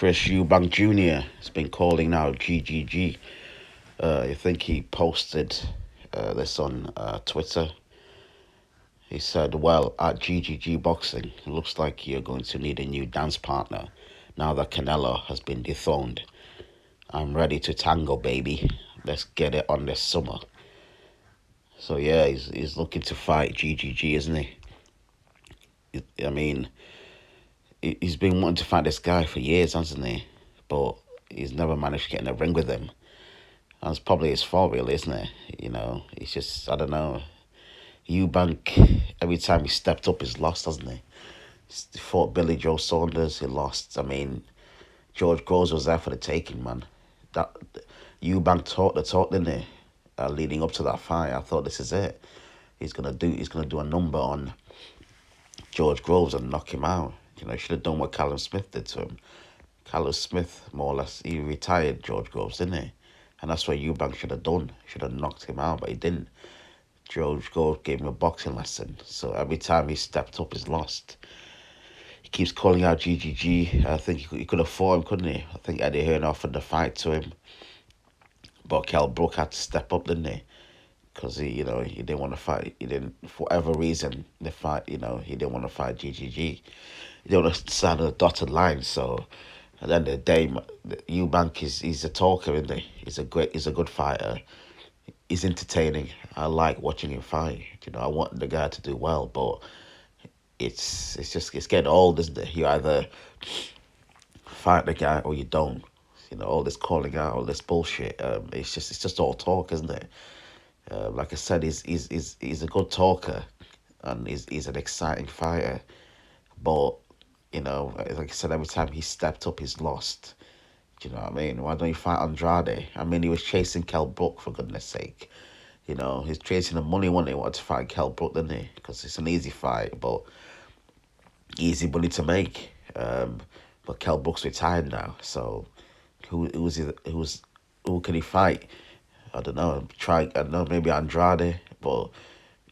Chris Eubank Jr. has been calling out GGG. I think he posted this on Twitter. He said, "Well, at GGG Boxing, it looks like you're going to need a new dance partner now that Canelo has been dethroned. I'm ready to tango, baby. Let's get it on this summer." So yeah, he's looking to fight GGG, isn't he? I mean, he's been wanting to fight this guy for years, hasn't he? But he's never managed to get in a ring with him. That's probably his fault, really, isn't it? He's just, I don't know. Eubank, every time he stepped up, he's lost, hasn't he? He fought Billy Joe Saunders, he lost. I mean, George Groves was there for the taking, man. That Eubank talked the talk, didn't he? Leading up to that fight, I thought this is it. He's gonna do a number on George Groves and knock him out. He should have done what Callum Smith did to him. Callum Smith, more or less, he retired George Groves, didn't he? And that's what Eubank should have done. Should have knocked him out, but he didn't. George Groves gave him a boxing lesson. So every time he stepped up, he's lost. He keeps calling out GGG. I think he could have fought him, couldn't he? I think Eddie Hearn offered the fight to him. But Kell Brook had to step up, didn't he? Because he didn't want to fight. He didn't, for whatever reason, the fight, he didn't want to fight GGG. He didn't want to sign a dotted line. So at the end of the day, Eubank he's a talker, isn't he? He's a good fighter. He's entertaining. I like watching him fight. I want the guy to do well, but it's getting old, isn't it? You either fight the guy or you don't. All this calling out, all this bullshit. It's just all talk, isn't it? Like I said, he's a good talker, and he's an exciting fighter. But like I said, every time he stepped up, he's lost. Do you know what I mean? Why don't you fight Andrade? I mean, he was chasing Kell Brook, for goodness sake. He's chasing the money when he wanted to fight Kell Brook, didn't he? Because it's an easy fight, but easy money to make. But Kell Brook's retired now, so who can he fight? I don't know. I don't know, maybe Andrade, but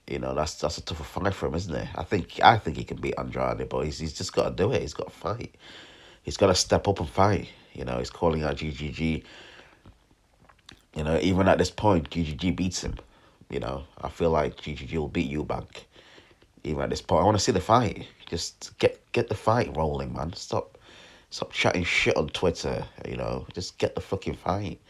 that's a tougher fight for him, isn't it? I think he can beat Andrade, but he's just got to do it. He's got to fight. He's got to step up and fight. He's calling out GGG. Even at this point, GGG beats him. I feel like GGG will beat Eubank. Even at this point, I want to see the fight. Just get the fight rolling, man. Stop chatting shit on Twitter. Just get the fucking fight.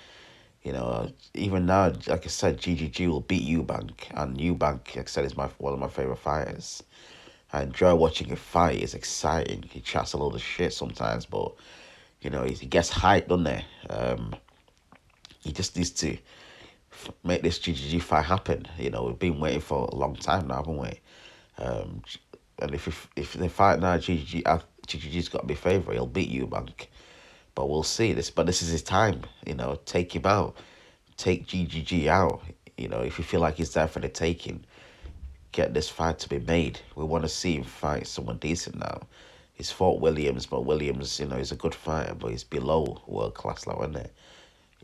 Even now, like I said, GGG will beat Eubank, and Eubank, like I said, is one of my favorite fighters. I enjoy watching him fight. It's exciting. He chats a load of shit sometimes, but he gets hyped, doesn't he? He just needs to make this GGG fight happen. We've been waiting for a long time now, haven't we? And if they fight now, GGG's got to be favourite. He'll beat Eubank. But we'll see this. But this is his time. Take him out. Take GGG out. If you feel like he's there for the taking, get this fight to be made. We want to see him fight someone decent now. He's fought Williams, but Williams, he's a good fighter, but he's below world class now, isn't it?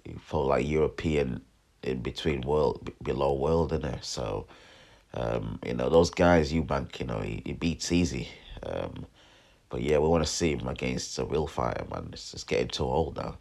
He fought like European in between world, below world, isn't it? So, those guys, Eubank, he beats easy. But yeah, we want to see him against a real fighter, man. It's just getting too old now.